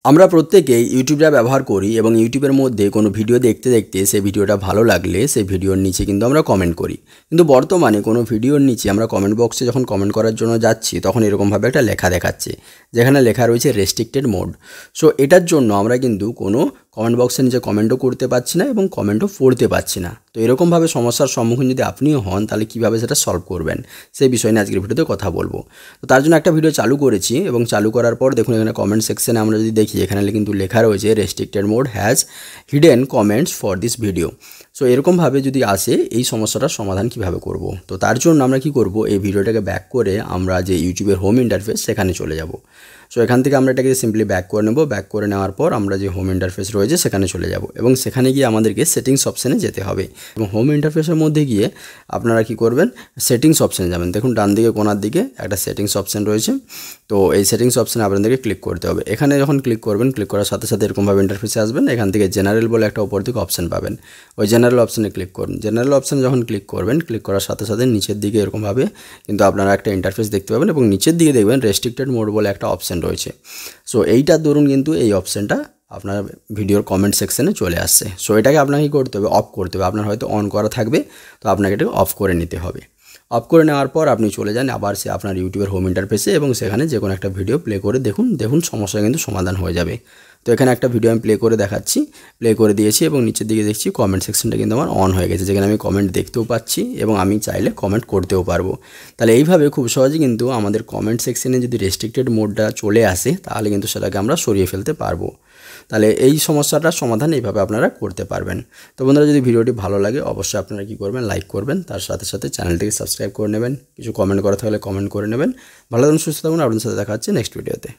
আমরা প্রত্যেকেই ইউটিউবটা ব্যবহার করি এবং ইউটিউবের মধ্যে কোনো ভিডিও দেখতে দেখতে সেই ভিডিওটা ভালো লাগলে সেই ভিডিওর নিচে কিন্তু আমরা কমেন্ট করি। কিন্তু বর্তমানে কোনো ভিডিওর নিচে আমরা কমেন্ট বক্সে যখন কমেন্ট করার জন্য যাচ্ছি তখন এরকমভাবে একটা লেখা দেখাচ্ছে, যেখানে লেখা রয়েছে রেস্ট্রিক্টেড মোড। সো এটার জন্য আমরা কিন্তু কোনো কমেন্ট বক্সের নিচে কমেন্টও করতে পারছি না এবং কমেন্টও পড়তে পারছি না। তো এরকমভাবে সমস্যার সম্মুখীন যদি আপনিও হন তাহলে কীভাবে সেটা সলভ করবেন সেই বিষয় নিয়ে আজকের ভিডিওতে কথা বলবো। তো তার জন্য একটা ভিডিও চালু করেছি এবং চালু করার পর দেখুন এখানে কমেন্ট সেকশনে আমরা যদি দেখি এখানে কিন্তু লেখা রয়েছে restricted mode has hidden comments for this video. So এরকমভাবে যদি আসে এই সমস্যাটার সমাধান কিভাবে করব। তো তার জন্য আমরা কি করব, এই ভিডিওটাকে ব্যাক করে আমরা যে ইউটিউবের হোম ইন্টারফেস সেখানে চলে যাব। সো এখান থেকে আমরা এটাকে সিম্পলি ব্যাক করে নেব। ব্যাক করে নেওয়ার পর আমরা যে হোম ইন্টারফেস রয়েছে সেখানে চলে যাব এবং সেখানে গিয়ে আমাদেরকে সেটিংস অপশানে যেতে হবে এবং হোম ইন্টারফেসের মধ্যে গিয়ে আপনারা কি করবেন, সেটিংস অপশানে যাবেন। দেখুন ডান দিকে কোনার দিকে একটা সেটিংস অপশান রয়েছে। তো এই সেটিংস অপশানে আপনাদেরকে ক্লিক করতে হবে। এখানে যখন ক্লিক করবেন, ক্লিক করার সাথে সাথে এরকমভাবে ইন্টারফেসে আসবেন। এখান থেকে জেনারেল বলে একটা উপর দিকে অপশান পাবেন, ওই জেনারেল অপশানে ক্লিক করুন। জেনারেল অপশানে যখন ক্লিক করবেন, ক্লিক করার সাথে সাথে নিচের দিকে এরকমভাবে কিন্তু আপনারা একটা ইন্টারফেস দেখতে পাবেন এবং নিচের দিকে দেখবেন রেস্ট্রিক্টেড মোড বলে একটা অপশান রয়েছে। সো এইটার দরুন কিন্তু এই অপশানটা আপনার ভিডিওর কমেন্ট সেকশনে চলে আসছে। সো এটাকে আপনাকে কী করতে হবে, অফ করতে হবে। আপনার হয়তো অন করা থাকবে, তো আপনাকে এটাকে অফ করে নিতে হবে। অফ করে নেওয়ার পর আপনি চলে যান আবার সে আপনার ইউটিউবের হোম ইন্টারফেসে এবং সেখানে যে কোনো একটা ভিডিও প্লে করে দেখুন সমস্যা কিন্তু সমাধান হয়ে যাবে। তো এখানে একটা ভিডিও আমি প্লে করে দেখাচ্ছি, প্লে করে দিয়েছি এবং নিচের দিকে দেখছি কমেন্ট সেকশনটা কিন্তু আমার অন হয়ে গেছে, যেখানে আমি কমেন্ট দেখতেও পাচ্ছি এবং আমি চাইলে কমেন্ট করতেও পারবো। তাহলে এইভাবে খুব সহজে কিন্তু আমাদের কমেন্ট সেকশনে যদি রেস্ট্রিক্টেড মোডটা চলে আসে তাহলে কিন্তু সেটাকে আমরা সরিয়ে ফেলতে পারবো। তাহলে এই সমস্যাটার সমাধান এইভাবে আপনারা করতে পারবেন। তো বন্ধুরা, যদি ভিডিওটি ভালো লাগে অবশ্যই আপনারা কী করবেন, লাইক করবেন, তার সাথে সাথে চ্যানেলটিকে সাবস্ক্রাইব করে নেবেন, কিছু কমেন্ট করা থাকলে কমেন্ট করে নেবেন। ভালো থাকুন, সুস্থ থাকুন, আপনাদের সাথে দেখা হচ্ছে নেক্সট ভিডিওতে।